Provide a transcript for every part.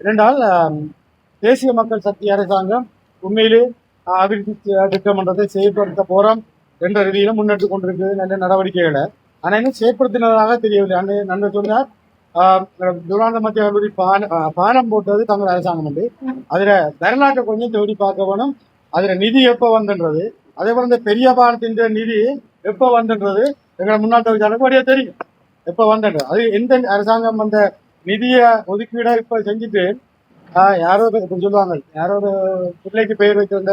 இரண்டால் தேசிய மக்கள் சக்தி அரசாங்கம் உண்மையிலே அபிவிருத்தி திட்டம் என்றதை செயல்படுத்த போறோம் என்ற ரீதியிலும் முன்னெடுத்து கொண்டிருக்கு நல்ல நடவடிக்கைகளை. ஆனால் இன்னும் செயற்படுத்தினதாக தெரியவில்லை. நன்கு சொன்னார், துராந்த மத்திய கல்லூரி பாலம் போட்டது தமிழ் அரசாங்கம் உண்டு. அதுல வரலாற்றை கொஞ்சம் தேடி பார்க்க வேணும். அதுல நிதி எப்போ வந்துன்றது, அதே போல இந்த பெரிய பாலத்தின் நிதி எப்போ வந்துன்றது எங்களை முன்னாள் தவிர்த்தாலும் தெரியும் எப்போ வந்துன்றது. அது எந்த அரசாங்கம் அந்த நிதியை ஒதுக்கீடை இப்ப செஞ்சுட்டு யாரோ இப்ப சொல்லுவாங்க, யாரோ ஒரு பிள்ளைக்கு பெயர் வைத்திருந்த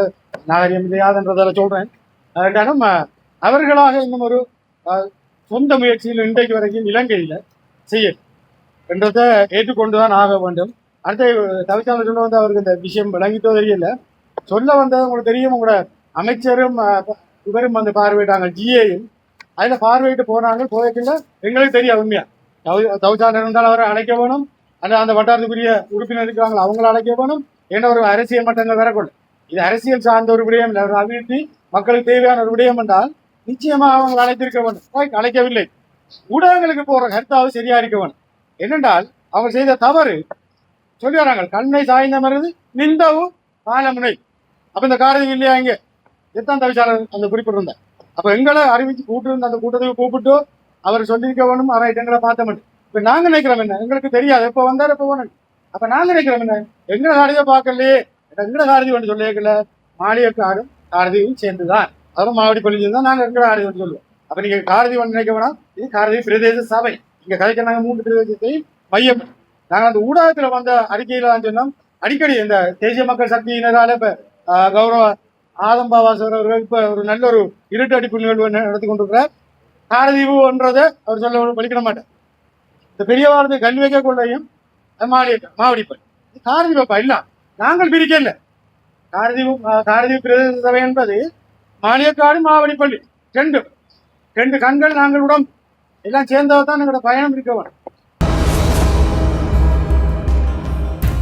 நாகரிகம் இல்லையாதுன்றதால சொல்றேன். காரணம் அவர்களாக இன்னும் ஒரு சொந்த முயற்சியில் இன்றைக்கு வரைக்கும் இலங்கையில செய்ய என்றதை ஏற்றுக்கொண்டுதான் ஆக வேண்டும். அடுத்த தவிசாளர் சொல்ல வந்து அவருக்கு இந்த விஷயம் விளங்கிட்டோ தெரியல. சொல்ல வந்தது உங்களுக்கு தெரியும், உங்களோட அமைச்சரும் இவரும் வந்து பார்வையிட்டாங்க, ஜிஏயும் அதில் பார்வையிட்டு போனாங்க. போய்க்குள்ள எங்களுக்கு தெரியும் உண்மையா தவிசாளர் இருந்தாலும் அவரை அழைக்க வேணும், அல்ல அந்த வட்டாரத்துக்குரிய உறுப்பினர் இருக்கிறாங்களோ அவங்கள அழைக்க வேணும். ஏன்னா ஒரு அரசியல் மட்டங்கள் வரக்கூட இது அரசியல் சார்ந்த ஒரு விடயம் இல்லை, ஒரு அபிவிருத்தி மக்களுக்கு தேவையான ஒரு விடயம் என்றால் நிச்சயமாக அவங்க அழைத்திருக்க வேண்டும். அழைக்கவில்லை. ஊடகங்களுக்கு போற கருத்தாவது சரியா இருக்க வேணும். என்னென்றால் அவங்க செய்த தவறு சொல்லி வராங்க, கண்ணை சாய்ந்த மருது நின்றவும் பாலமுனை. அப்ப இந்த காரணம் இல்லையா இங்க எத்தான் தவிசாளர் அந்த குறிப்பிட்டிருந்தார். அப்ப எங்களை அறிவிச்சு கூப்பிட்டு அந்த கூட்டத்துக்கு கூப்பிட்டு அவர் சொல்லியிருக்க வேணும். அவரை எங்களை பார்த்த மாட்டேன். இப்ப நாங்க நினைக்கிறோம் என்ன, எங்களுக்கு தெரியாது எப்ப வந்தாரு எப்ப போனோம். அப்ப நாங்க நினைக்கிறோம் என்ன, எங்களை காரதியை பார்க்கலையே, எங்களை காரதி ஒன்று சொல்லியிருக்கல, மாளிகைக்காரும் காரதியும் சேர்ந்துதான், அதுவும் மாவடி பள்ளி தான் நாங்க எங்களை காரதி ஒன்று சொல்லுவோம். அப்ப நீங்க காரதி ஒன்று நினைக்க வேணாம், இது காரதி பிரதேச சபை. இங்க கலைக்க நாங்க 3 பிரதேசத்தையும் மையம். நாங்க அந்த ஊடகத்துல வந்த அறிக்கையில தான் சொன்னோம், அடிக்கடி இந்த தேசிய மக்கள் சக்தியினரால இப்ப கௌரவ ஆதம்பாவாசர் அவர்கள் இப்ப ஒரு நல்ல ஒரு இருட்டு அடிப்பு நிகழ்வு நடத்தி கொண்டிருக்கிறார். காரதீவுன்றதை அவர் சொல்ல வலிக்கிட மாட்டார். இந்த பெரிய வாரத்தை கல்வி வைக்க கொள்ளையும் மாவடிப்பல் காரதீபப்பா இல்ல, நாங்கள் பிரிக்கல. காரதீவு பிரதேச சபை என்பது மாளிகைக்காடு மாவடிப்பள்ளி ரெண்டு கண்கள் நாங்கள் உடம்பு எல்லாம் சேர்ந்தவதான் எங்களோட பயணம் இருக்க வேணும்.